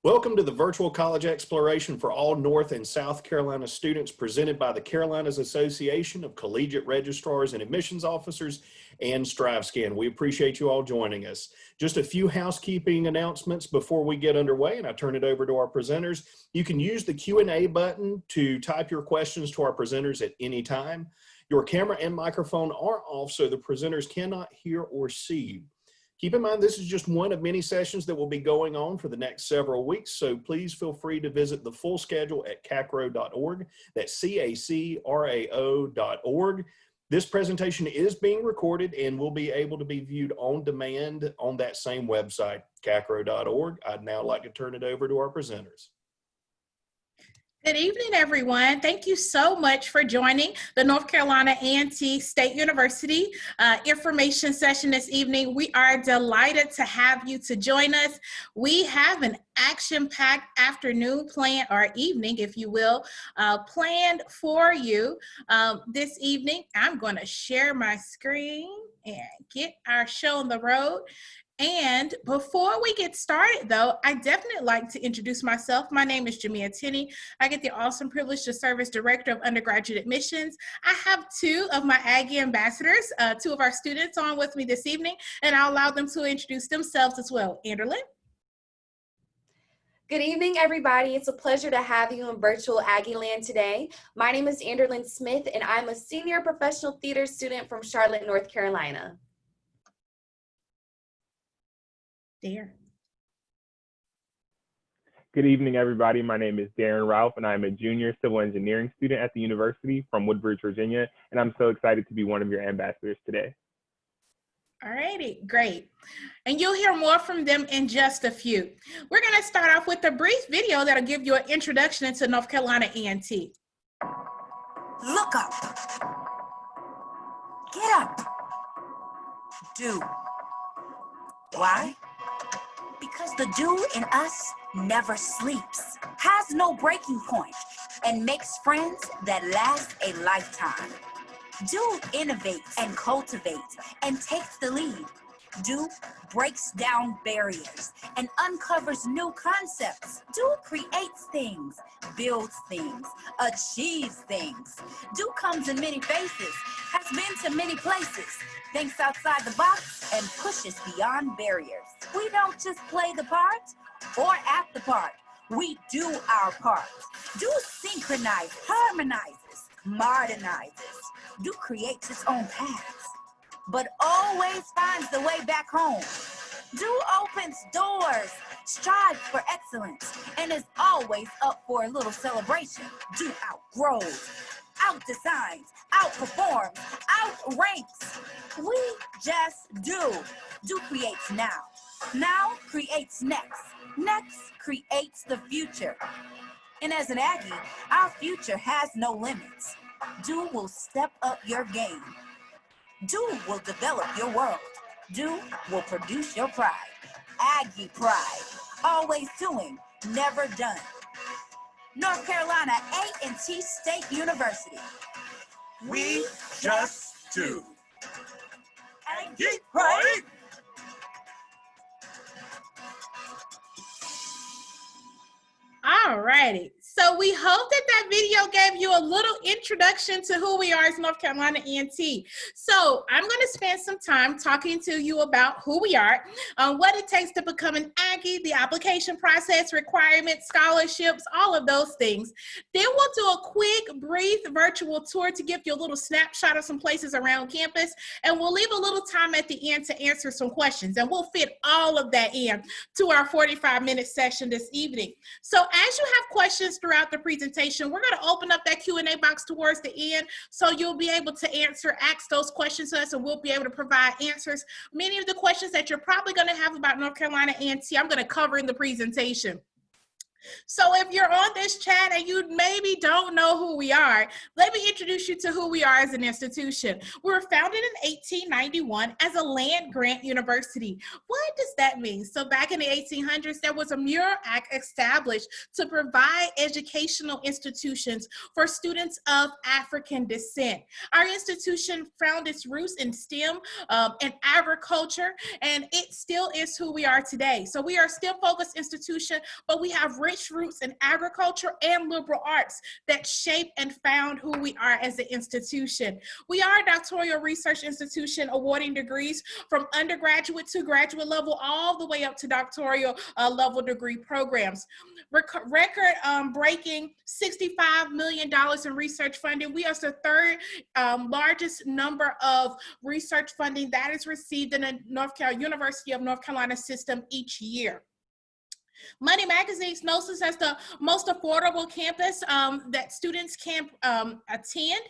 Welcome to the Virtual College Exploration for all North and South Carolina students presented by the Carolinas Association of Collegiate Registrars and Admissions Officers and StriveScan. We appreciate you all joining us. Just a few housekeeping announcements before we get underway and I turn it over to our presenters. You can use the Q&A button to type your questions to our presenters at any time. Your camera and microphone are off so the presenters cannot hear or see you. Keep in mind, this is just one of many sessions that will be going on for the next several weeks, so please feel free to visit the full schedule at CACRAO.org. That's CACRAO.org. This presentation is being recorded and will be able to be viewed on demand on that same website, CACRAO.org. I'd now like to turn it over to our presenters. Good evening, everyone. Thank you so much for joining the North Carolina A&T State University information session this evening. We are delighted to have you to join us. We have an action-packed afternoon plan, or evening, if you will, planned for you this evening. I'm going to share my screen and get our show on the road. And before we get started, though, I definitely like to introduce myself. My name is Jamia Tinney. I get the awesome privilege to serve as Director of Undergraduate Admissions. I have two of my Aggie ambassadors, two of our students on with me this evening, and I'll allow them to introduce themselves as well. Anderlyn. Good evening, everybody. It's a pleasure to have you in virtual Aggie Land today. My name is Anderlyn Smith, and I'm a senior professional theater student from Charlotte, North Carolina. There. Good evening, everybody. My name is Darren Ralph, and I'm a junior civil engineering student at the university from Woodbridge, Virginia, and I'm so excited to be one of your ambassadors today. All righty, great. And you'll hear more from them in just a few. We're going to start off with a brief video that'll give you an introduction into North Carolina A&T. Look up. Get up. Do. Why? Because the do in us never sleeps, has no breaking point, and makes friends that last a lifetime. Do innovates and cultivates and takes the lead. Do breaks down barriers and uncovers new concepts. Do creates things, builds things, achieves things. Do comes in many faces, has been to many places, thinks outside the box, and pushes beyond barriers. We don't just play the part or act the part. We do our part. Do synchronizes, harmonizes, modernizes. Do creates its own paths, but always finds the way back home. Do opens doors, strives for excellence, and is always up for a little celebration. Do outgrows, outdesigns, outperforms, outranks. We just do. Do creates now. Now creates next. Next creates the future. And as an Aggie, our future has no limits. Do will step up your game. Do will develop your world. Do will produce your pride. Aggie pride. Always doing, never done. North Carolina A&T State University. We just do. Aggie pride. All righty. So we hope that that video gave you a little introduction to who we are as North Carolina A&T. So I'm going to spend some time talking to you about who we are, what it takes to become an Aggie, the application process, requirements, scholarships, all of those things. Then we'll do a quick, brief virtual tour to give you a little snapshot of some places around campus, and we'll leave a little time at the end to answer some questions, and we'll fit all of that in to our 45-minute session this evening. So as you have questions throughout the presentation, we're going to open up that Q&A box towards the end, so you'll be able to ask those questions to us, and we'll be able to provide answers. Many of the questions that you're probably going to have about North Carolina A&T, I'm going to cover in the presentation. So if you're on this chat and you maybe don't know who we are, let me introduce you to who we are as an institution. We were founded in 1891 as a land-grant university. What what does that mean? So back in the 1800s, there was a Muir Act established to provide educational institutions for students of African descent. Our institution found its roots in STEM and agriculture, and it still is who we are today. So we are a STEM-focused institution, but we have rich roots in agriculture and liberal arts that shape and found who we are as an institution. We are a doctoral research institution awarding degrees from undergraduate to graduate level, all the way up to doctoral level degree programs. Record-breaking $65 million in research funding. We are the third largest number of research funding that is received in the University of North Carolina system each year. Money Magazine knows us as the most affordable campus that students can attend,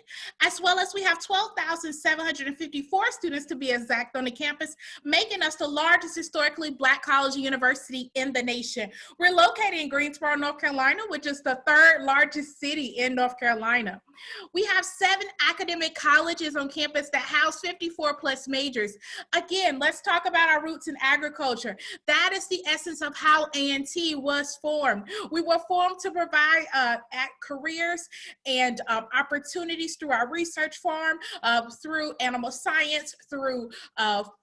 as well as we have 12,754 students to be exact on the campus, making us the largest historically Black college and university in the nation. We're located in Greensboro, North Carolina, which is the third largest city in North Carolina. We have 7 academic colleges on campus that house 54 plus majors. Again, let's talk about our roots in agriculture. That is the essence of how A&T was formed. We were formed to provide careers and opportunities through our research farm, through animal science, through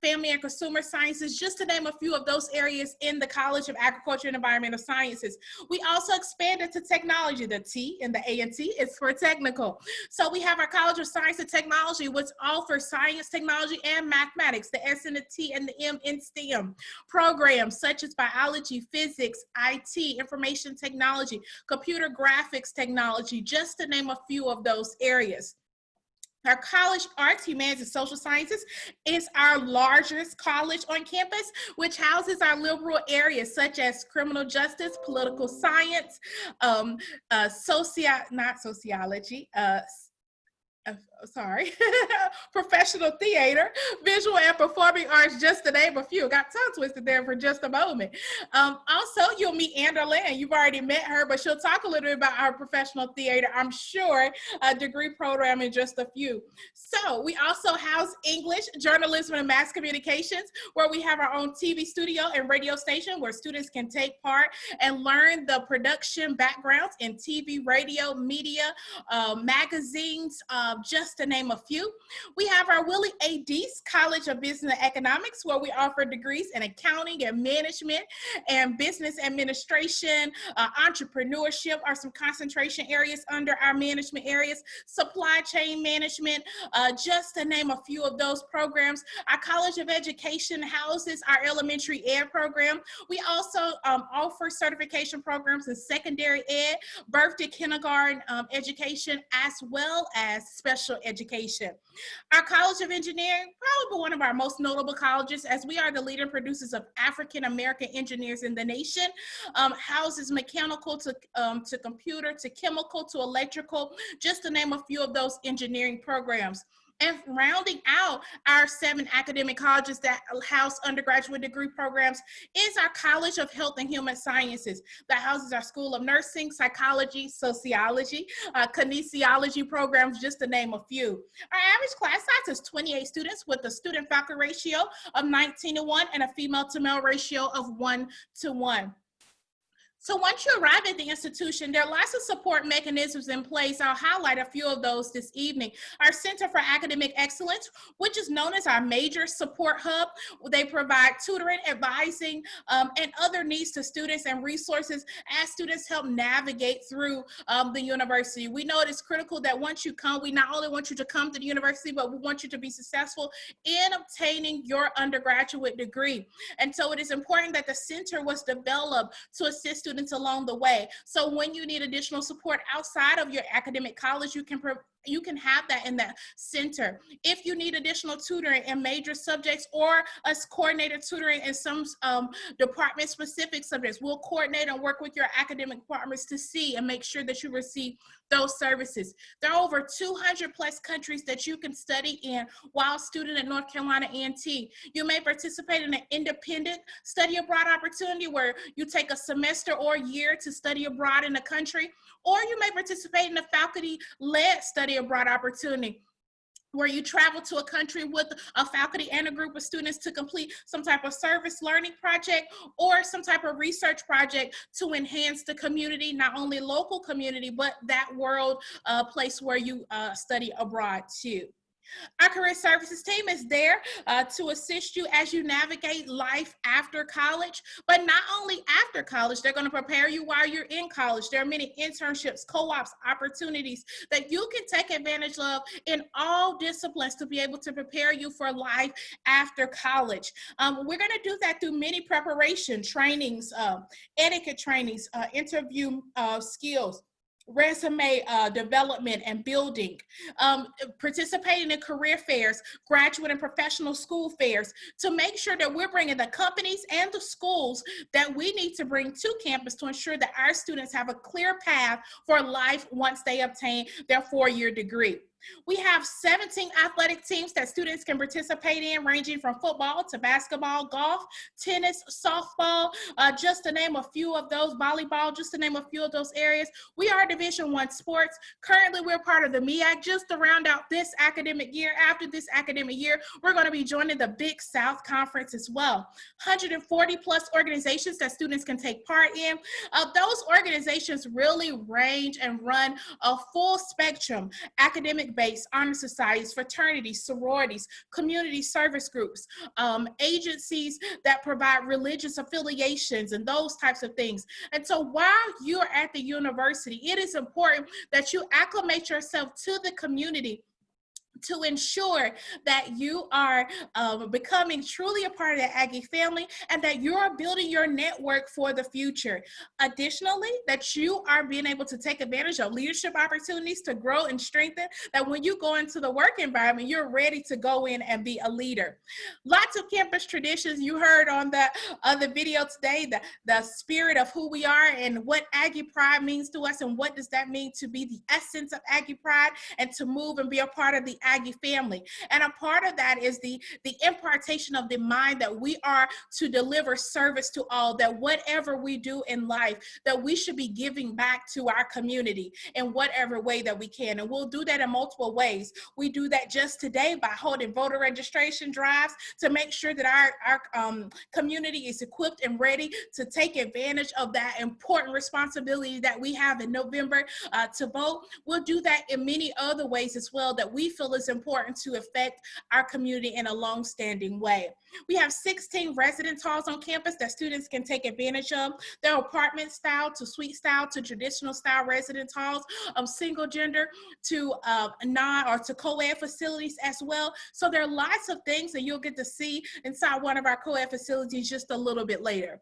family and consumer sciences, just to name a few of those areas in the College of Agriculture and Environmental Sciences. We also expanded to technology. The T in the A&T is for technical. So we have our College of Science and Technology, which offers science, technology, and mathematics, the S and the T and the M in STEM. Programs such as biology, physics, IT, information technology, computer graphics technology, just to name a few of those areas. Our College Arts, Humanities, and Social Sciences is our largest college on campus, which houses our liberal areas such as criminal justice, political science, professional theater, visual and performing arts, just to name a few. Got tongue twisted there for just a moment. Also, you'll meet Anderlyn. You've already met her, but she'll talk a little bit about our professional theater, I'm sure, a degree program in just a few. So we also house English, journalism, and mass communications, where we have our own TV studio and radio station where students can take part and learn the production backgrounds in TV, radio, media, magazines, just to name a few. We have our Willie A. Deese College of Business and Economics, where we offer degrees in accounting and management and business administration. Entrepreneurship are some concentration areas under our management areas. Supply chain management, just to name a few of those programs. Our College of Education houses our elementary ed program. We also offer certification programs in secondary ed, birth to kindergarten education, as well as special education. Our College of Engineering, probably one of our most notable colleges, as we are the leading producers of African-American engineers in the nation, houses mechanical to computer to chemical to electrical, just to name a few of those engineering programs. And rounding out our 7 academic colleges that house undergraduate degree programs is our College of Health and Human Sciences that houses our School of Nursing, Psychology, Sociology, Kinesiology programs, just to name a few. Our average class size is 28 students with a student faculty ratio of 19:1 and a female to male ratio of 1:1. So once you arrive at the institution, there are lots of support mechanisms in place. I'll highlight a few of those this evening. Our Center for Academic Excellence, which is known as our major support hub. They provide tutoring, advising, and other needs to students and resources as students help navigate through the university. We know it is critical that once you come, we not only want you to come to the university, but we want you to be successful in obtaining your undergraduate degree. And so it is important that the center was developed to assist students along the way. So when you need additional support outside of your academic college, you can have that in that center. If you need additional tutoring in major subjects or us coordinated tutoring in some department specific subjects, we'll coordinate and work with your academic departments to see and make sure that you receive those services. There are over 200 plus countries that you can study in while a student at North Carolina A&T. You may participate in an independent study abroad opportunity where you take a semester or a year to study abroad in the country, or you may participate in a faculty-led study abroad opportunity. where you travel to a country with a faculty and a group of students to complete some type of service learning project or some type of research project to enhance the community, not only local community, but that world place where you study abroad too. Our career services team is there to assist you as you navigate life after college, but not only after college, they're going to prepare you while you're in college. There are many internships, co-ops, opportunities that you can take advantage of in all disciplines to be able to prepare you for life after college. We're going to do that through many preparation trainings, etiquette trainings, interview skills, resume development and building, participating in career fairs, graduate and professional school fairs, to make sure that we're bringing the companies and the schools that we need to bring to campus to ensure that our students have a clear path for life once they obtain their four-year degree. We have 17 athletic teams that students can participate in, ranging from football to basketball, golf, tennis, softball, just to name a few of those, volleyball, just to name a few of those areas. We are Division I sports. Currently, we're part of the MEAC. Just to round out this academic year, after this academic year, we're going to be joining the Big South Conference as well. 140 plus organizations that students can take part in. Those organizations really range and run a full spectrum: academic-based, honor societies, fraternities, sororities, community service groups, agencies that provide religious affiliations and those types of things. And so while you're at the university, it is important that you acclimate yourself to the community to ensure that you are becoming truly a part of the Aggie family and that you're building your network for the future. Additionally, that you are being able to take advantage of leadership opportunities to grow and strengthen, that when you go into the work environment, you're ready to go in and be a leader. Lots of campus traditions. You heard on the video today, the spirit of who we are and what Aggie Pride means to us, and what does that mean to be the essence of Aggie Pride and to move and be a part of the Aggie family. And a part of that is the impartation of the mind that we are to deliver service to all, that whatever we do in life, that we should be giving back to our community in whatever way that we can. And we'll do that in multiple ways. We do that just today by holding voter registration drives to make sure that our community is equipped and ready to take advantage of that important responsibility that we have in November to vote. We'll do that in many other ways as well that we feel is important to affect our community in a long-standing way. We have 16 residence halls on campus that students can take advantage of. They're apartment style to suite style to traditional style residence halls, single gender to non or to co-ed facilities as well. So there are lots of things that you'll get to see inside one of our co-ed facilities just a little bit later.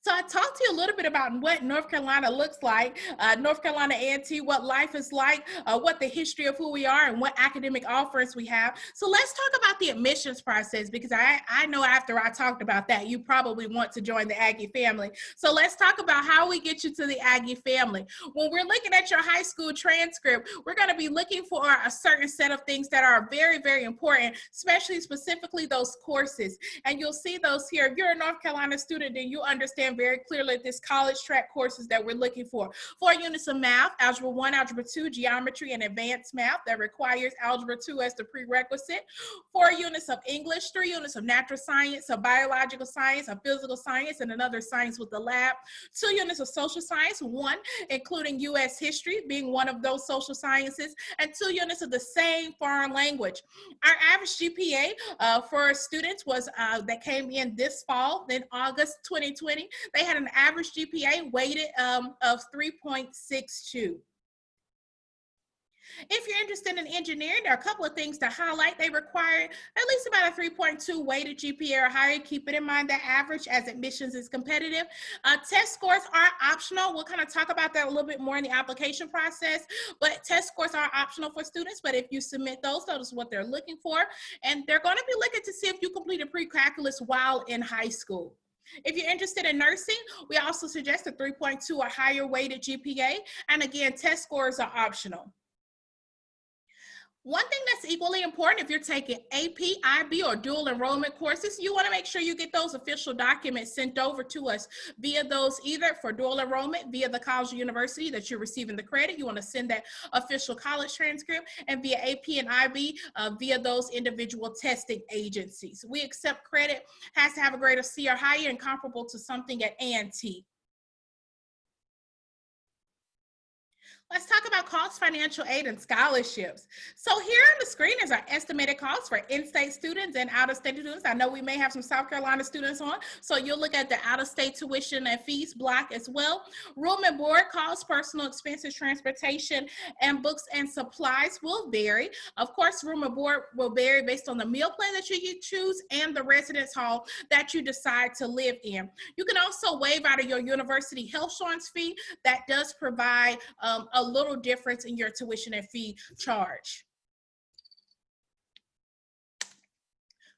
So I talked to you a little bit about what North Carolina looks like, North Carolina A&T, what life is like, what the history of who we are, and what academic offerings we have. So let's talk about the admissions process, because I know after I talked about that, you probably want to join the Aggie family. So let's talk about how we get you to the Aggie family. When we're looking at your high school transcript, we're going to be looking for a certain set of things that are very, very important, especially specifically those courses. And you'll see those here. If you're a North Carolina student, then you understand very clearly this college track courses that we're looking for. 4 units of math, Algebra 1, Algebra 2, Geometry, and Advanced Math that requires Algebra 2 as the prerequisite. 4 units of English, 3 units of Natural Science, a Biological Science, a Physical Science, and another science with the lab. 2 units of Social Science, 1 including U.S. History being one of those social sciences, and 2 units of the same foreign language. Our average GPA for students was that came in this fall, in August 2020. They had an average GPA weighted of 3.62. If you're interested in engineering, there are a couple of things to highlight. They require at least about a 3.2 weighted GPA or higher. Keep it in mind that average, as admissions is competitive. Test scores are optional. We'll kind of talk about that a little bit more in the application process, but test scores are optional for students. But if you submit those, that is what they're looking for. And they're going to be looking to see if you completed pre-calculus while in high school. If you're interested in nursing, we also suggest a 3.2 or higher weighted GPA. And again, test scores are optional. One thing that's equally important, if you're taking AP, IB, or dual enrollment courses, you want to make sure you get those official documents sent over to us via those, either for dual enrollment via the college or university that you're receiving the credit. You want to send that official college transcript, and via AP and IB via those individual testing agencies. We accept credit, has to have a grade of C or higher and comparable to something at A&T. Let's talk about cost, financial aid, and scholarships. So here on the screen is our estimated costs for in-state students and out-of-state students. I know we may have some South Carolina students on, so you'll look at the out-of-state tuition and fees block as well. Room and board costs, personal expenses, transportation, and books and supplies will vary. Of course, room and board will vary based on the meal plan that you choose and the residence hall that you decide to live in. You can also waive out of your university health insurance fee. That does provide a little difference in your tuition and fee charge.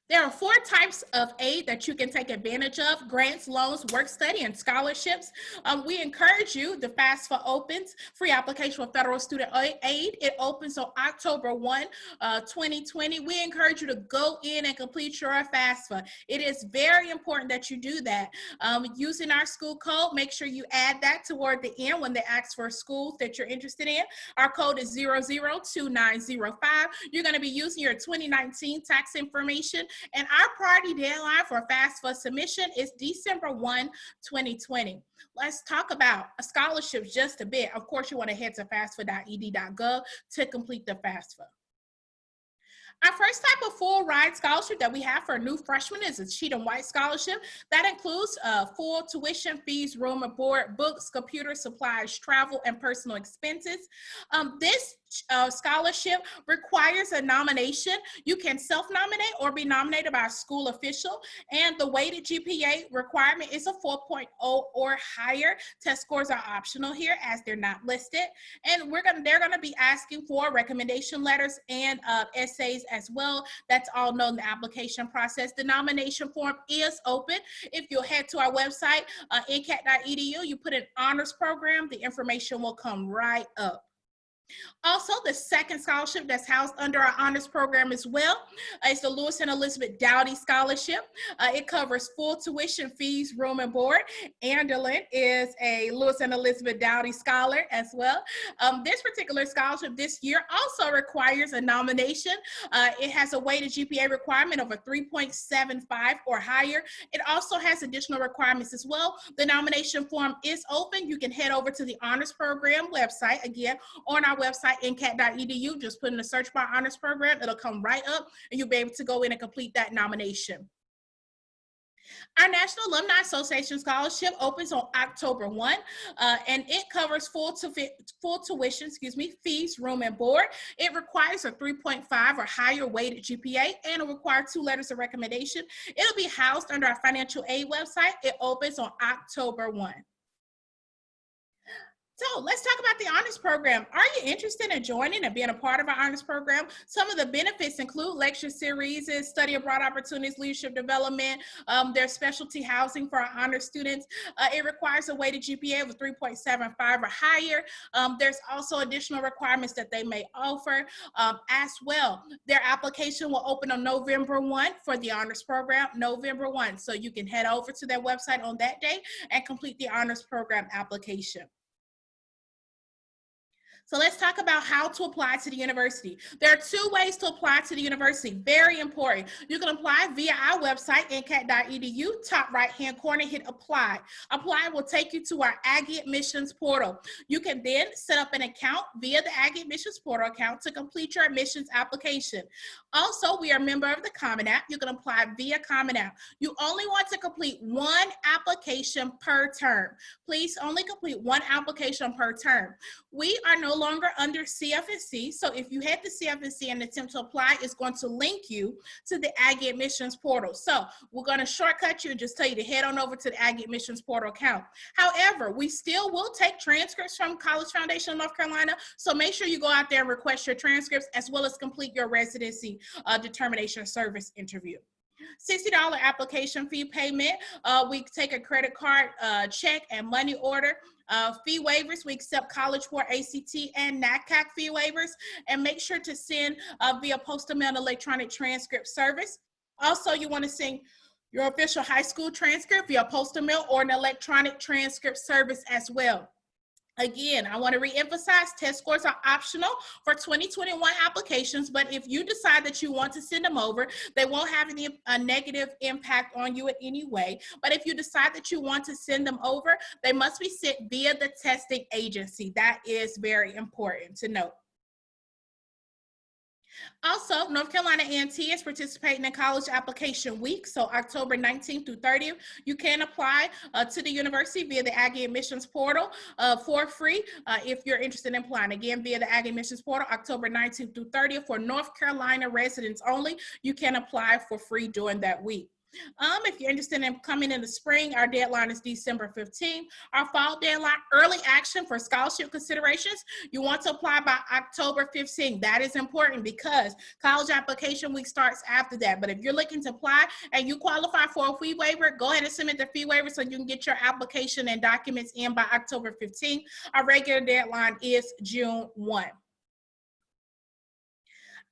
There are 4 types of aid that you can take advantage of: grants, loans, work study, and scholarships. We encourage you, the FAFSA opens, free application for federal student aid. It opens on October 1, 2020. We encourage you to go in and complete your FAFSA. It is very important that you do that. Using our school code, make sure you add that toward the end when they ask for schools that you're interested in. Our code is 002905. You're going to be using your 2019 tax information. And our priority deadline for FAFSA submission is December 1, 2020. Let's talk about scholarships just a bit. Of course, you want to head to FAFSA.ed.gov to complete the FAFSA. Our first type of full ride scholarship that we have for new freshmen is a Cheatham White Scholarship. That includes full tuition, fees, room and board, books, computer supplies, travel, and personal expenses. This scholarship requires a nomination. You can self-nominate or be nominated by a school official, and the weighted GPA requirement is a 4.0 or higher. Test scores are optional here as they're not listed, and they're gonna be asking for recommendation letters and essays as well. That's all known in the application process. The nomination form is open. If you head to our website, ncat.edu, you put in honors program, the information will come right up. Also, the second scholarship that's housed under our honors program as well is the Lewis and Elizabeth Dowdy Scholarship. It covers full tuition, fees, room and board. Anderlin is a Lewis and Elizabeth Dowdy scholar as well. This particular scholarship this year also requires a nomination. It has a weighted GPA requirement of a 3.75 or higher. It also has additional requirements as well. The nomination form is open. You can head over to the honors program website, again, on our website, ncat.edu. Just put in the search bar honors program. It'll come right up and you'll be able to go in and complete that nomination. Our National Alumni Association Scholarship opens on October 1, and it covers full tuition, fees, room and board. It requires a 3.5 or higher weighted GPA, and it requires 2 letters of recommendation. It'll be housed under our financial aid website. It opens on October 1. So let's talk about the honors program. Are you interested in joining and being a part of our honors program? Some of the benefits include lecture series, study abroad opportunities, leadership development. There's specialty housing for our honors students. It requires a weighted GPA of 3.75 or higher. There's also additional requirements that they may offer as well. Their application will open on November 1 for the honors program, November 1. So you can head over to their website on that day and complete the honors program application. So let's talk about how to apply to the university. There are 2 ways to apply to the university, very important. You can apply via our website, ncat.edu, top right-hand corner, hit apply. Apply will take you to our Aggie Admissions portal. You can then set up an account via the Aggie Admissions portal account to complete your admissions application. Also, we are a member of the Common App. You can apply via Common App. You only want to complete 1 application per term. Please only complete 1 application per term. We are no longer under CFNC, so if you head to CFNC and attempt to apply, it's going to link you to the Aggie Admissions portal. So we're going to shortcut you and just tell you to head on over to the Aggie Admissions portal account. However, we still will take transcripts from College Foundation of North Carolina, so make sure you go out there and request your transcripts as well as complete your residency determination service interview. $60 application fee payment. We take a credit card, check, and money order. Fee waivers, we accept College Board, ACT, and NACAC fee waivers. And make sure to send via postal mail and electronic transcript service. Also, you want to send your official high school transcript via postal mail or an electronic transcript service as well. Again, I want to reemphasize test scores are optional for 2021 applications, but if you decide that you want to send them over, they won't have a negative impact on you in any way. But if you decide that you want to send them over, they must be sent via the testing agency. That is very important to note. Also, North Carolina A&T is participating in College Application Week, so October 19th through 30th. You can apply to the university via the Aggie Admissions Portal for free if you're interested in applying. Again, via the Aggie Admissions Portal, October 19th through 30th. For North Carolina residents only, you can apply for free during that week. If you're interested in coming in the spring, our deadline is December 15th. Our fall deadline, early action for scholarship considerations, you want to apply by October 15th. That is important because College Application Week starts after that. But if you're looking to apply and you qualify for a fee waiver, go ahead and submit the fee waiver so you can get your application and documents in by October 15th. Our regular deadline is June 1.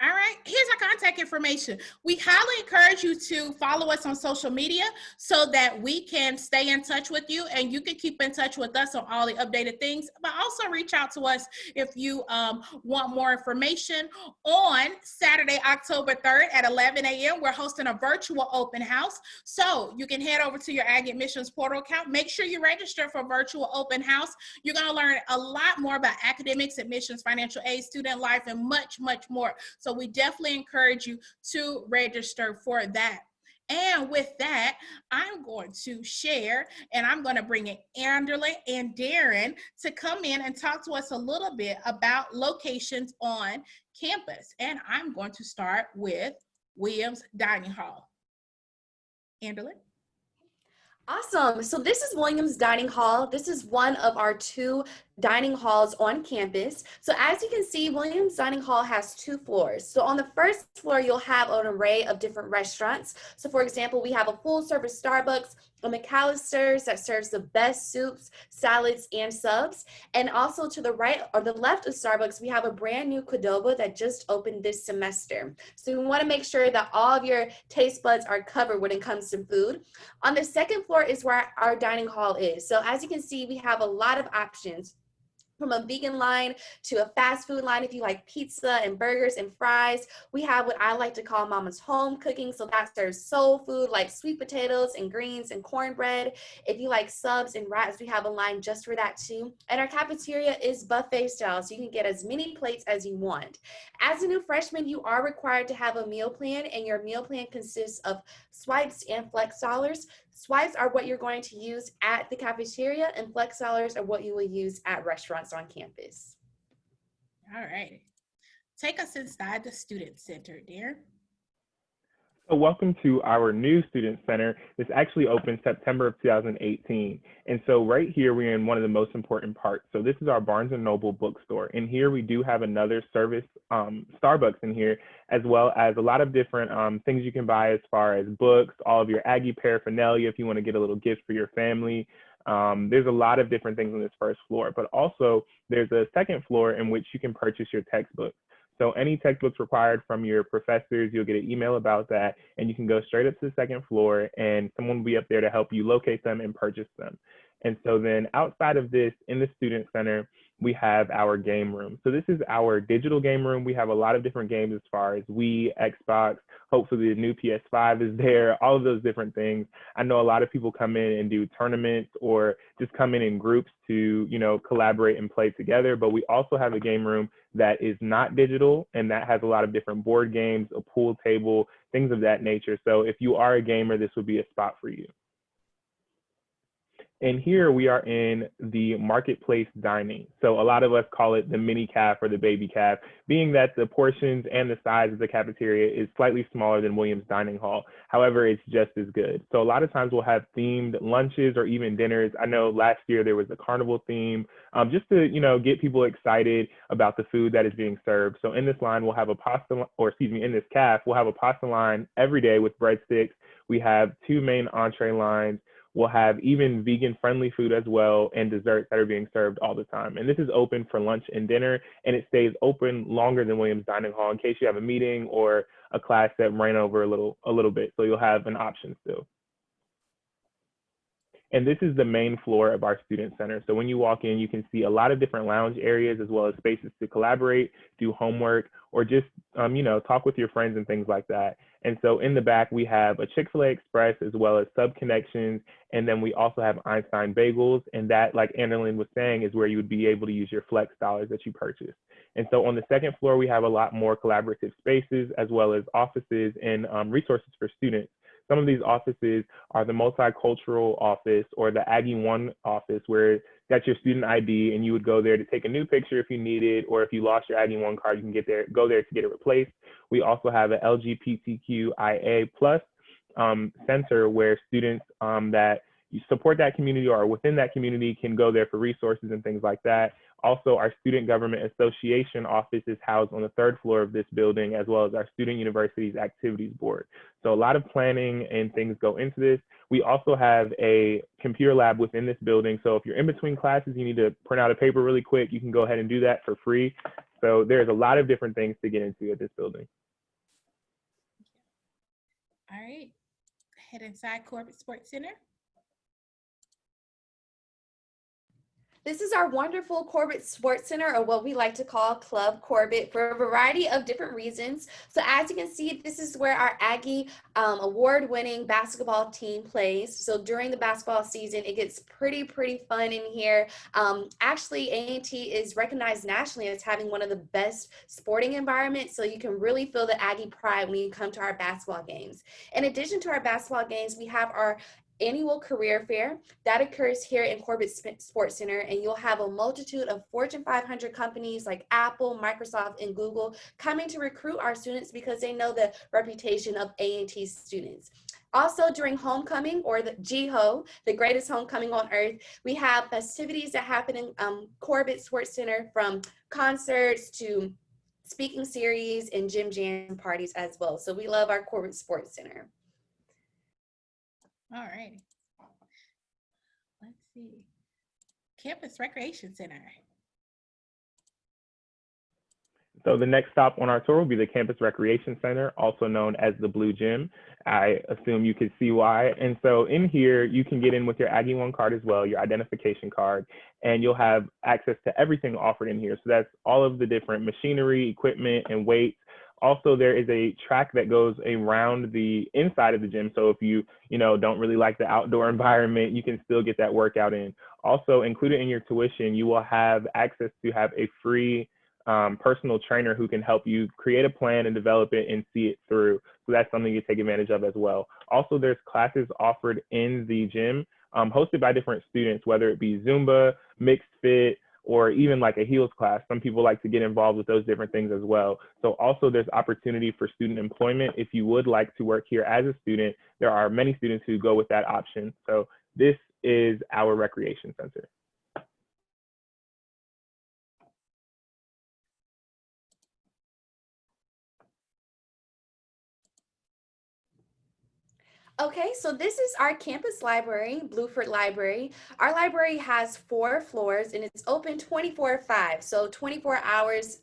All right, here's our contact information. We highly encourage you to follow us on social media so that we can stay in touch with you and you can keep in touch with us on all the updated things, but also reach out to us if you want more information. On Saturday, October 3rd at 11 a.m., we're hosting a virtual open house. So you can head over to your Aggie Admissions Portal account. Make sure you register for virtual open house. You're gonna learn a lot more about academics, admissions, financial aid, student life, and much, much more. So we definitely encourage you to register for that. And with that, I'm going to share and I'm going to bring in Anderlin and Darren to come in and talk to us a little bit about locations on campus. And I'm going to start with Williams Dining Hall. Anderlin? Awesome. So this is Williams Dining Hall. This is one of our 2 dining halls on campus. So as you can see, Williams Dining Hall has 2 floors. So on the first floor, you'll have an array of different restaurants. So for example, we have a full service Starbucks, a McAllister's that serves the best soups, salads, and subs. And also to the right or the left of Starbucks, we have a brand new Qdoba that just opened this semester. So we want to make sure that all of your taste buds are covered when it comes to food. On the second floor is where our dining hall is. So as you can see, we have a lot of options, from a vegan line to a fast food line. If you like pizza and burgers and fries, we have what I like to call Mama's home cooking. So that serves soul food like sweet potatoes and greens and cornbread. If you like subs and wraps, we have a line just for that too. And our cafeteria is buffet style, so you can get as many plates as you want. As a new freshman, you are required to have a meal plan, and your meal plan consists of swipes and flex dollars. Swipes are what you're going to use at the cafeteria, and flex dollars are what you will use at restaurants on campus. All right. Take us inside the Student Center, Darren. So welcome to our new Student Center. This actually opened September of 2018. And so right here, we're in one of the most important parts. So this is our Barnes & Noble bookstore. And here we do have another service, Starbucks in here, as well as a lot of different things you can buy as far as books, all of your Aggie paraphernalia if you want to get a little gift for your family. There's a lot of different things on this first floor, but also there's a second floor in which you can purchase your textbooks. So any textbooks required from your professors, you'll get an email about that, and you can go straight up to the second floor and someone will be up there to help you locate them and purchase them. And so then outside of this, in the Student Center, we have our game room. So this is our digital game room. We have a lot of different games as far as Wii, Xbox, hopefully the new PS5 is there, all of those different things. I know a lot of people come in and do tournaments or just come in groups to, you know, collaborate and play together. But we also have a game room that is not digital, and that has a lot of different board games, a pool table, things of that nature. So if you are a gamer, this would be a spot for you. And here we are in the marketplace dining. So a lot of us call it the mini caf or the baby caf, being that the portions and the size of the cafeteria is slightly smaller than Williams Dining Hall. However, it's just as good. So a lot of times we'll have themed lunches or even dinners. I know last year there was a carnival theme, just to, get people excited about the food that is being served. So in this line, we'll have in this caf, we'll have a pasta line every day with breadsticks. We have 2 main entree lines. We'll have even vegan-friendly food as well and desserts that are being served all the time. And this is open for lunch and dinner, and it stays open longer than Williams Dining Hall in case you have a meeting or a class that ran over a little bit. So you'll have an option still. And this is the main floor of our student center. So when you walk in, you can see a lot of different lounge areas as well as spaces to collaborate, do homework, or just, talk with your friends and things like that. And so in the back, we have a Chick-fil-A Express as well as Sub Connections. And then we also have Einstein Bagels. And that, like Annalyn was saying, is where you would be able to use your flex dollars that you purchase. And so on the second floor, we have a lot more collaborative spaces as well as offices and resources for students. Some of these offices are the multicultural office or the Aggie One office, where that's your student ID and you would go there to take a new picture if you need it, or if you lost your Aggie One card, you can go there to get it replaced. We also have an LGBTQIA+ center where students that support that community or are within that community can go there for resources and things like that. Also, our Student Government Association office is housed on the 3rd floor of this building, as well as our Student University's Activities Board. So a lot of planning and things go into this. We also have a computer lab within this building. So if you're in between classes, you need to print out a paper really quick, you can go ahead and do that for free. So there's a lot of different things to get into at this building. All right, head inside Corbett Sports Center. This is our wonderful Corbett Sports Center, or what we like to call Club Corbett, for a variety of different reasons. So as you can see, this is where our Aggie award-winning basketball team plays. So during the basketball season, it gets pretty fun in here. Actually, A&T is recognized nationally as having one of the best sporting environments, so you can really feel the Aggie pride when you come to our basketball games. In addition to our basketball games, we have our annual career fair that occurs here in Corbett Sports Center, and you'll have a multitude of Fortune 500 companies like Apple, Microsoft, and Google coming to recruit our students because they know the reputation of A&T students. Also, during homecoming, or the GHO, the greatest homecoming on earth, we have festivities that happen in Corbett Sports Center, from concerts to speaking series and gym jam parties as well. So we love our Corbett Sports Center. All right. Let's see. Campus Recreation Center. So the next stop on our tour will be the Campus Recreation Center, also known as the Blue Gym. I assume you could see why. And so in here, you can get in with your Aggie One card as well, your identification card, and you'll have access to everything offered in here. So that's all of the different machinery, equipment, and weights. Also, there is a track that goes around the inside of the gym. So if you don't really like the outdoor environment, you can still get that workout in. Also, included in your tuition, you will have access to have a free personal trainer who can help you create a plan and develop it and see it through. So that's something you take advantage of as well. Also, there's classes offered in the gym hosted by different students, whether it be Zumba, mixed fit, or even like a heels class. Some people like to get involved with those different things as well. So also there's opportunity for student employment. If you would like to work here as a student, there are many students who go with that option. So this is our recreation center. Okay, so this is our campus library, Bluford Library. Our library has 4 floors and it's open 24/5, so 24 hours,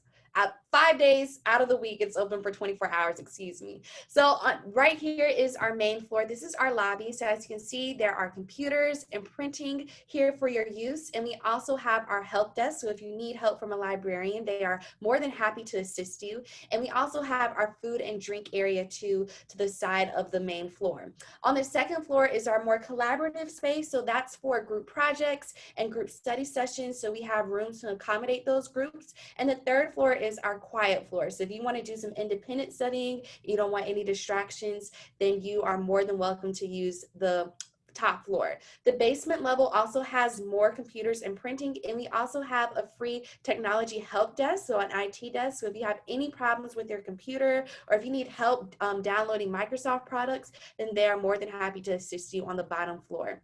5 days out of the week, it's open for 24 hours, excuse me. So right here is our main floor. This is our lobby. So as you can see, there are computers and printing here for your use. And we also have our help desk. So if you need help from a librarian, they are more than happy to assist you. And we also have our food and drink area to the side of the main floor. On the second floor is our more collaborative space. So that's for group projects and group study sessions. So we have rooms to accommodate those groups. And the third floor is our quiet floor. So if you want to do some independent studying, you don't want any distractions, then you are more than welcome to use the top floor. The basement level also has more computers and printing, and we also have a free technology help desk, so an IT desk. So if you have any problems with your computer, or if you need help downloading Microsoft products, then they are more than happy to assist you on the bottom floor.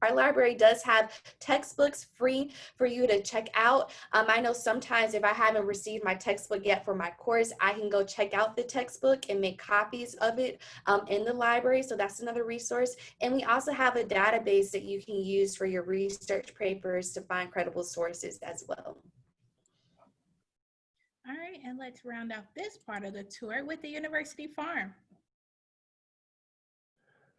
Our library does have textbooks free for you to check out. I know sometimes if I haven't received my textbook yet for my course, I can go check out the textbook and make copies of it in the library. So that's another resource. And we also have a database that you can use for your research papers to find credible sources as well. All right, and let's round out this part of the tour with the University Farm.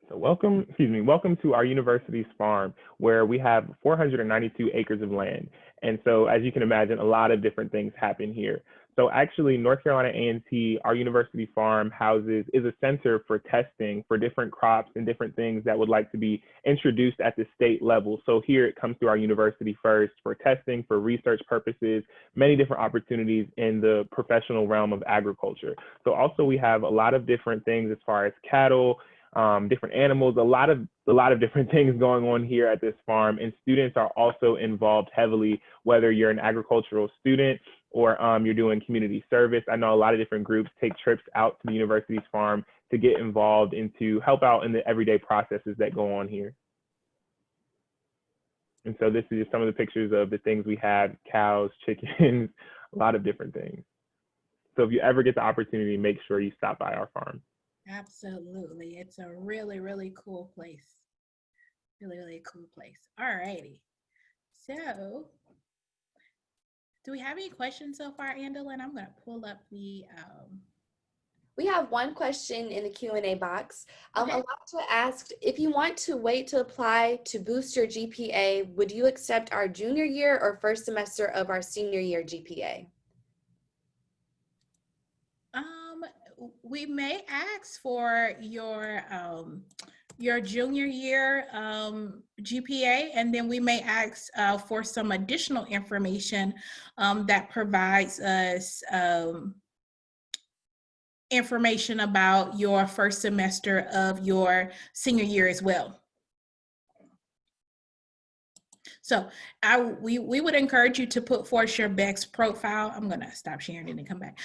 So welcome to our university's farm, where we have 492 acres of land. And so as you can imagine, a lot of different things happen here. So actually, North Carolina A&T, our university farm is a center for testing for different crops and different things that would like to be introduced at the state level. So here it comes through our university first for testing, for research purposes, many different opportunities in the professional realm of agriculture. So also we have a lot of different things as far as cattle, different animals, a lot of different things going on here at this farm, and students are also involved heavily, whether you're an agricultural student or you're doing community service. I know a lot of different groups take trips out to the university's farm to get involved and to help out in the everyday processes that go on here. And so this is just some of the pictures of the things we have: cows, chickens, a lot of different things. So if you ever get the opportunity, make sure you stop by our farm. Absolutely. It's a really, really cool place. Really, really cool place. All righty. So do we have any questions so far, Angela? And I'm going to pull up the... We have one question in the Q&A box. Okay. A lot to ask, if you want to wait to apply to boost your GPA, would you accept our junior year or first semester of our senior year GPA? We may ask for your junior year GPA, and then we may ask for some additional information that provides us information about your first semester of your senior year as well. So we would encourage you to put forth your best profile. I'm gonna stop sharing it and come back.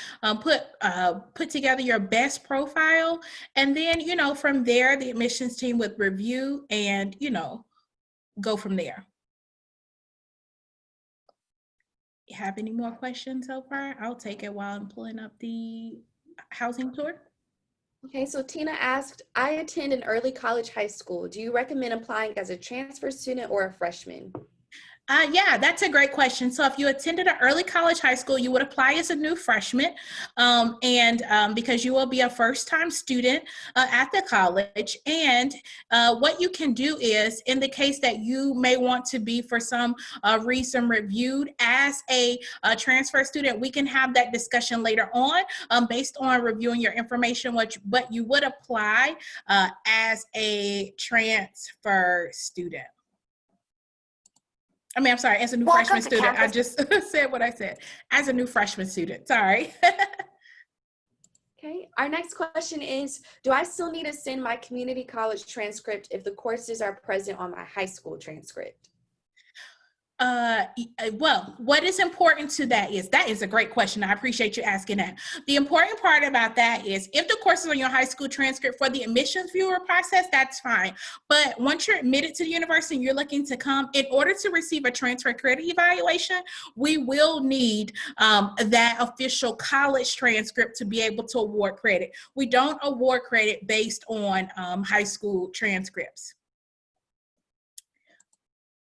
Put together your best profile, and then, you know, from there, the admissions team would review and, you know, go from there. You have any more questions so far? I'll take it while I'm pulling up the housing tour. Okay, so Tina asked, I attend an early college high school. Do you recommend applying as a transfer student or a freshman? Yeah, that's a great question. So if you attended an early college high school, you would apply as a new freshman, because you will be a first-time student at the college. And what you can do is, in the case that you may want to be for some reason reviewed as a transfer student, we can have that discussion later on based on reviewing your information, but you would apply as a transfer student. I mean, I'm sorry, as a new freshman student. I just said what I said. As a new freshman student, sorry. Okay, our next question is, do I still need to send my community college transcript if the courses are present on my high school transcript? Well, what is important to that is a great question. I appreciate you asking that. The important part about that is, if the course is on your high school transcript for the admissions viewer process, that's fine. But once you're admitted to the university and you're looking to come, in order to receive a transfer credit evaluation, we will need that official college transcript to be able to award credit. We don't award credit based on high school transcripts.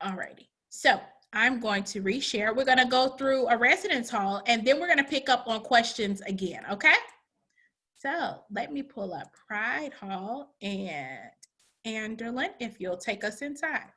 Alrighty, so I'm going to reshare. We're going to go through a residence hall, and then we're going to pick up on questions again, okay? So let me pull up Pride Hall, and Anderlin, if you'll take us inside.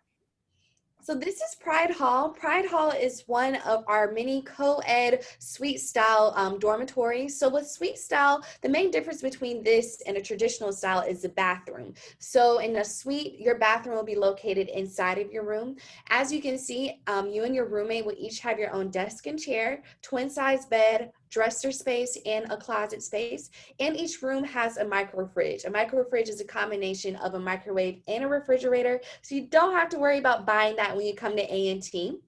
So this is Pride Hall. Pride Hall is one of our many co-ed suite style dormitories. So with suite style, the main difference between this and a traditional style is the bathroom. So in a suite, your bathroom will be located inside of your room. As you can see, you and your roommate will each have your own desk and chair, twin size bed, dresser space, and a closet space. And each room has a micro fridge. A micro fridge is a combination of a microwave and a refrigerator, so you don't have to worry about buying that when you come to A&T.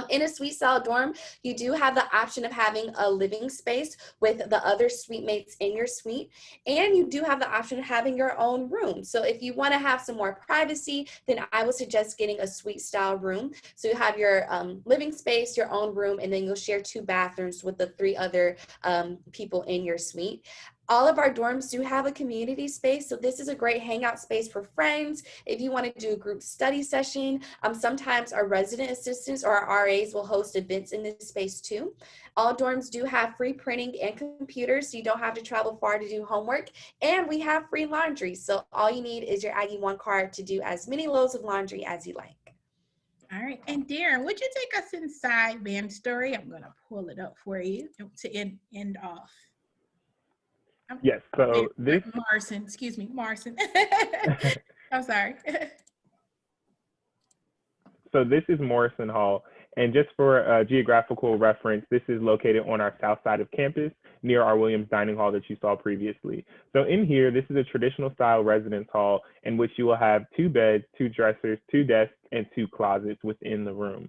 In a suite style dorm, you do have the option of having a living space with the other suite mates in your suite, and you do have the option of having your own room. So if you want to have some more privacy, then I would suggest getting a suite style room. So you have your living space, your own room, and then you'll share 2 bathrooms with the 3 other people in your suite. All of our dorms do have a community space, so this is a great hangout space for friends. If you want to do a group study session, sometimes our resident assistants or our RAs will host events in this space too. All dorms do have free printing and computers, so you don't have to travel far to do homework. And we have free laundry, so all you need is your Aggie One card to do as many loads of laundry as you like. All right, and Darren, would you take us inside Van Story? I'm gonna pull it up for you to end off. Yes, so this, Morrison, excuse me, Morrison. I'm sorry. So this is Morrison Hall, and just for a geographical reference, this is located on our south side of campus near our Williams Dining Hall that you saw previously. So in here, this is a traditional style residence hall in which you will have 2 beds, 2 dressers, 2 desks, and 2 closets within the room,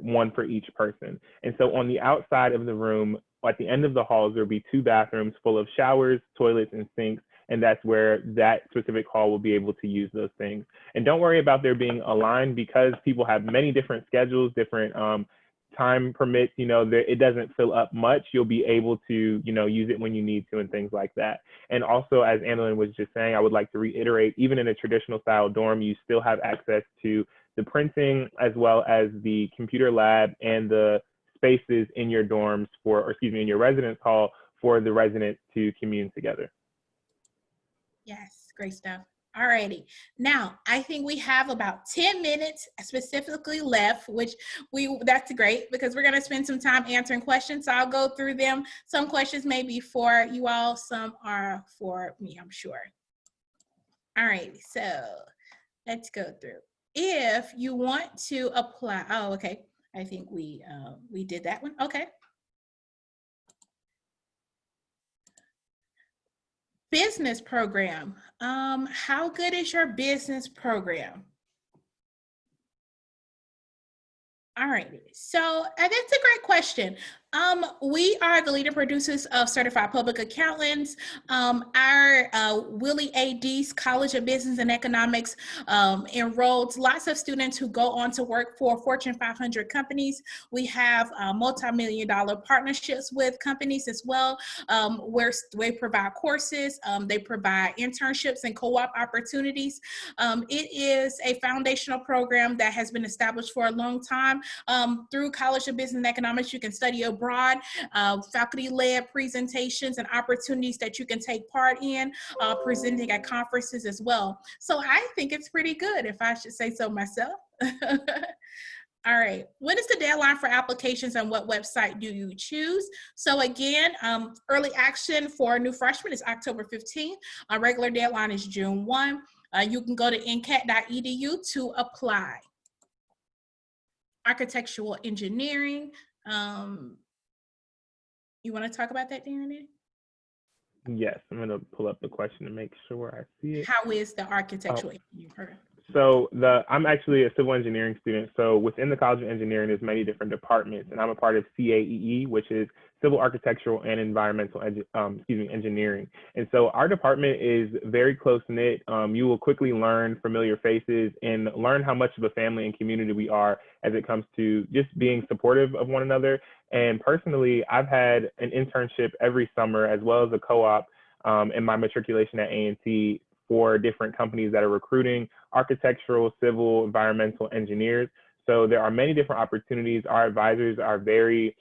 one for each person. And so on the outside of the room, at the end of the halls, there'll be 2 bathrooms full of showers, toilets, and sinks, and that's where that specific hall will be able to use those things. And don't worry about there being a line, because people have many different schedules, different time permits, it doesn't fill up much. You'll be able to, use it when you need to and things like that. And also, as Annalyn was just saying, I would like to reiterate, even in a traditional style dorm, you still have access to the printing as well as the computer lab and the spaces in your dorms in your residence hall for the residents to commune together. Yes, great stuff. All righty. Now, I think we have about 10 minutes specifically left, which that's great because we're going to spend some time answering questions. So I'll go through them. Some questions may be for you all, some are for me, I'm sure. All right, so let's go through. If you want to apply, oh, okay. I think we did that one. Okay. Business program. How good is your business program? All right, so that's a great question. We are the leading producers of certified public accountants. Our Willie A.D.'s College of Business and Economics enrolled lots of students who go on to work for Fortune 500 companies. We have multi-million-dollar partnerships with companies as well, where they provide courses, they provide internships and co-op opportunities. It is a foundational program that has been established for a long time. Through College of Business and Economics, you can study abroad, faculty-led presentations and opportunities that you can take part in, presenting at conferences as well. So I think it's pretty good, if I should say so myself. All right, when is the deadline for applications and what website do you choose? So again, early action for new freshmen is October 15th. Our regular deadline is June 1. You can go to ncat.edu to apply. Architectural engineering. You want to talk about that, Darren? Yes, I'm going to pull up the question to make sure I see it. How is the architectural engineering program? So I'm actually a civil engineering student. So within the College of Engineering, there's many different departments, and I'm a part of CAEE, which is Civil Architectural and Environmental Engineering. And so our department is very close knit. You will quickly learn familiar faces and learn how much of a family and community we are as it comes to just being supportive of one another. And personally, I've had an internship every summer as well as a co-op in my matriculation at A&T for different companies that are recruiting architectural, civil, environmental engineers. So there are many different opportunities. Our advisors are very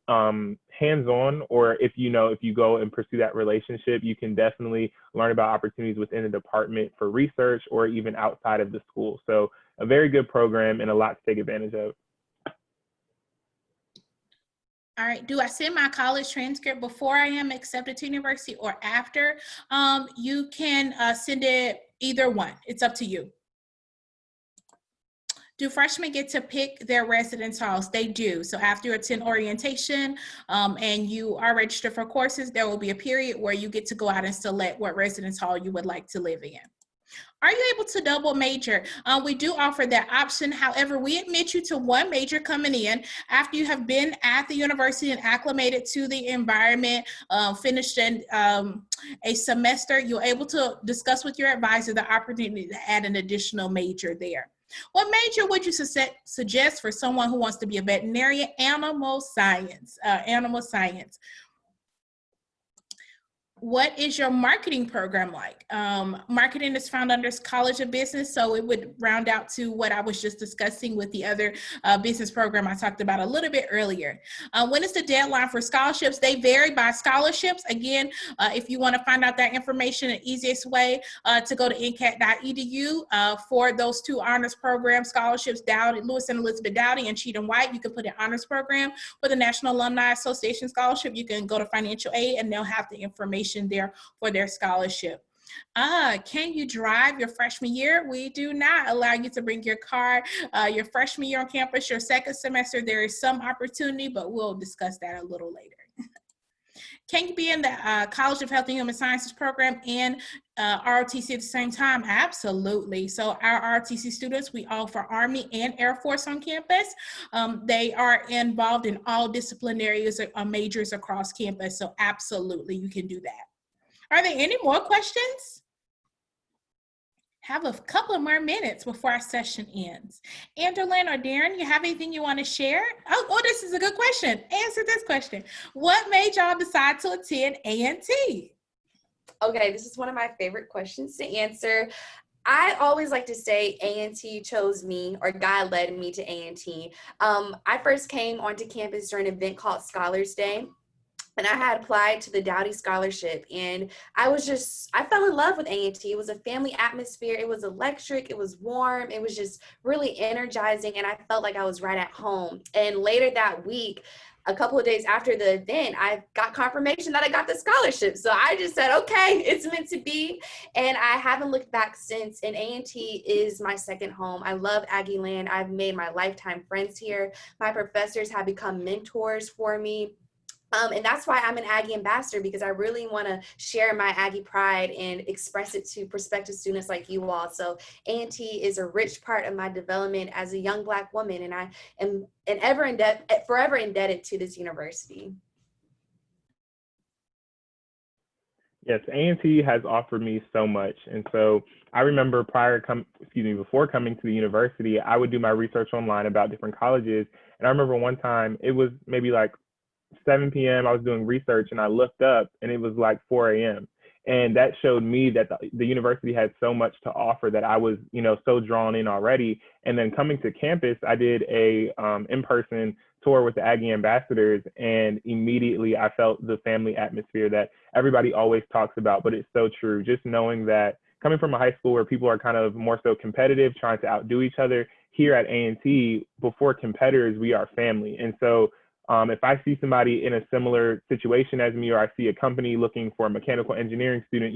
hands-on, or if you go and pursue that relationship, you can definitely learn about opportunities within the department for research or even outside of the school. So a very good program and a lot to take advantage of. All right, do I send my college transcript before I am accepted to university or after? You can send it either one, it's up to you. Do freshmen get to pick their residence halls? They do. So after you attend orientation and you are registered for courses, there will be a period where you get to go out and select what residence hall you would like to live in. Are you able to double major? We do offer that option. However, we admit you to one major coming in after you have been at the university and acclimated to the environment, finished in a semester. You're able to discuss with your advisor the opportunity to add an additional major there. What major would you suggest for someone who wants to be a veterinarian? Animal science. What is your marketing program like? Marketing is found under College of Business, so it would round out to what I was just discussing with the other business program I talked about a little bit earlier. When is the deadline for scholarships? They vary by scholarships. Again, if you want to find out that information, the easiest way to go to ncat.edu for those two honors program scholarships, Dowdy, Lewis and Elizabeth Dowdy and Cheatham White, you can put an honors program. For the National Alumni Association scholarship, you can go to financial aid and they'll have the information there for their scholarship. Can you drive your freshman year? We do not allow you to bring your car your freshman year on campus. Your second semester, there is some opportunity, but we'll discuss that a little later. Can you be in the College of Health and Human Sciences program and ROTC at the same time? Absolutely. So our ROTC students, we offer Army and Air Force on campus. They are involved in all disciplinary majors across campus. So absolutely, you can do that. Are there any more questions? Have a couple of more minutes before our session ends. Anderlyn or Darren, you have anything you want to share? Oh, this is a good question. Answer this question. What made y'all decide to attend A&T? Okay, this is one of my favorite questions to answer. I always like to say A&T chose me, or God led me to A&T. I first came onto campus during an event called Scholars Day. And I had applied to the Dowdy Scholarship, and I fell in love with A&T. It was a family atmosphere. It was electric. It was warm. It was just really energizing, and I felt like I was right at home. And later that week, a couple of days after the event, I got confirmation that I got the scholarship. So I just said, okay, it's meant to be. And I haven't looked back since, and A&T is my second home. I love Aggie Land. I've made my lifetime friends here. My professors have become mentors for me. And that's why I'm an Aggie ambassador, because I really want to share my Aggie pride and express it to prospective students like you all. So A&T is a rich part of my development as a young Black woman, and I am forever indebted to this university. Yes, A&T has offered me so much. And so I remember before coming to the university, I would do my research online about different colleges. And I remember one time, it was maybe like 7 p.m. I was doing research and I looked up and it was like 4 a.m. And that showed me that the university had so much to offer that I was, so drawn in already. And then coming to campus, I did a in-person tour with the Aggie ambassadors, and immediately I felt the family atmosphere that everybody always talks about, but it's so true. Just knowing that coming from a high school where people are kind of more so competitive, trying to outdo each other, here at A&T, before competitors, we are family. And so if I see somebody in a similar situation as me, or I see a company looking for a mechanical engineering student,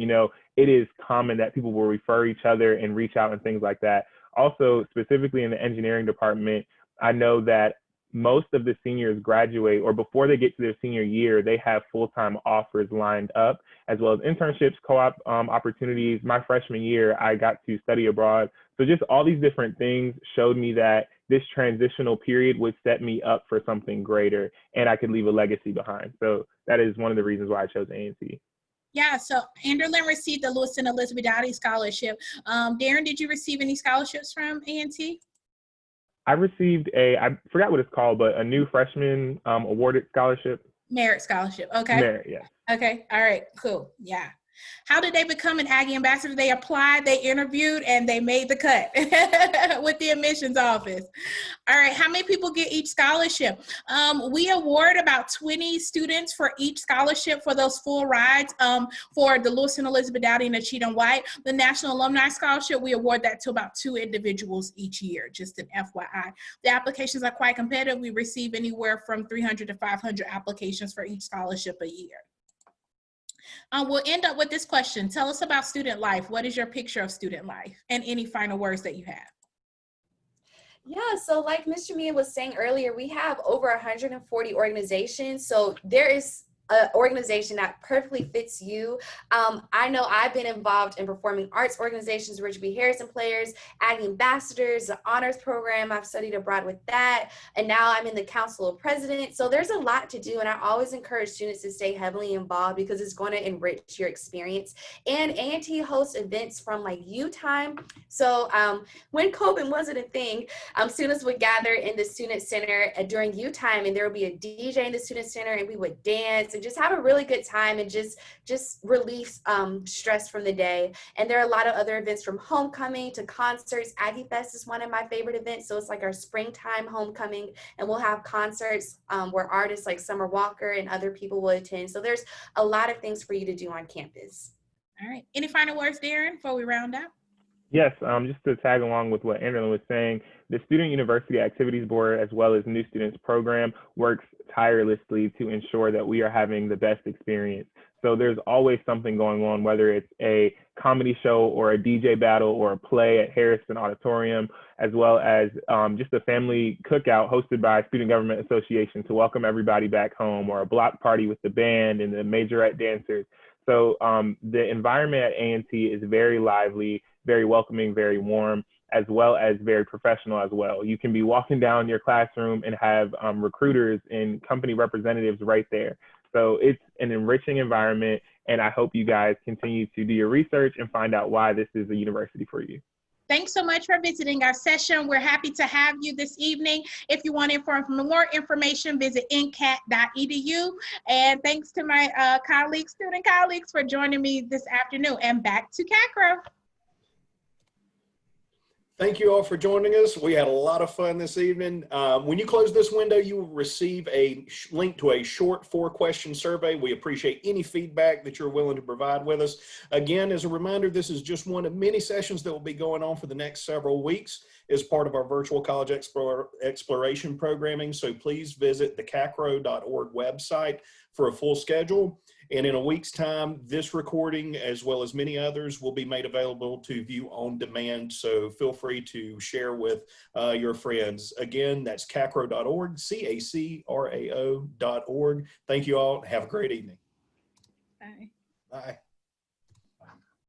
it is common that people will refer each other and reach out and things like that. Also, specifically in the engineering department, I know that most of the seniors graduate, or before they get to their senior year, they have full-time offers lined up, as well as internships, co-op opportunities. My freshman year, I got to study abroad. So just all these different things showed me that this transitional period would set me up for something greater, and I could leave a legacy behind. So that is one of the reasons why I chose A&T. Yeah, so Anderlyn received the Lewis and Elizabeth Dowdy Scholarship. Darren, did you receive any scholarships from A&T? I received I forgot what it's called, but a new freshman awarded scholarship. Merit scholarship, okay. Merit, yeah. Okay, all right, cool, yeah. How did they become an Aggie ambassador? They applied, they interviewed, and they made the cut with the admissions office. All right, how many people get each scholarship? We award about 20 students for each scholarship for those full rides for the Lewis and Elizabeth Dowdy and the Cheatham White. The National Alumni Scholarship, we award that to about 2 individuals each year, just an FYI. The applications are quite competitive. We receive anywhere from 300 to 500 applications for each scholarship a year. We'll end up with this question. Tell us about student life. What is your picture of student life? And any final words that you have. Yeah, so like Mr. Mia was saying earlier, we have over 140 organizations. So there is an organization that perfectly fits you. I know I've been involved in performing arts organizations, Richard B. Harrison Players, Aggie Ambassadors, the honors program. I've studied abroad with that. And now I'm in the Council of Presidents. So there's a lot to do. And I always encourage students to stay heavily involved because it's going to enrich your experience. And A&T hosts events from like U time. So when COVID wasn't a thing, students would gather in the student center during U time, and there would be a DJ in the student center, and we would dance and just have a really good time and just relieve stress from the day. And there are a lot of other events from homecoming to concerts. Aggie Fest is one of my favorite events. So it's like our springtime homecoming, and we'll have concerts where artists like Summer Walker and other people will attend. So there's a lot of things for you to do on campus. All right. Any final words, Darren, before we round up? Yes, just to tag along with what Anderlyn was saying, the Student University Activities Board, as well as New Students Program, works tirelessly to ensure that we are having the best experience. So there's always something going on, whether it's a comedy show or a DJ battle or a play at Harrison Auditorium, as well as just a family cookout hosted by Student Government Association to welcome everybody back home, or a block party with the band and the majorette dancers. So the environment at A&T is very lively, very welcoming, very warm, as well as very professional as well. You can be walking down your classroom and have recruiters and company representatives right there. So it's an enriching environment, and I hope you guys continue to do your research and find out why this is a university for you. Thanks so much for visiting our session. We're happy to have you this evening. If you want more information, visit ncat.edu. And thanks to my student colleagues for joining me this afternoon. And back to CACRAO. Thank you all for joining us. We had a lot of fun this evening. When you close this window, you will receive a link to a short 4-question survey. We appreciate any feedback that you're willing to provide with us. Again, as a reminder, this is just one of many sessions that will be going on for the next several weeks as part of our virtual college exploration programming. So please visit the CACRAO.org website for a full schedule. And in a week's time, this recording, as well as many others, will be made available to view on demand. So feel free to share with your friends. Again, that's CACRAO.org, CACRAO.org. Thank you all. Have a great evening. Bye. Bye.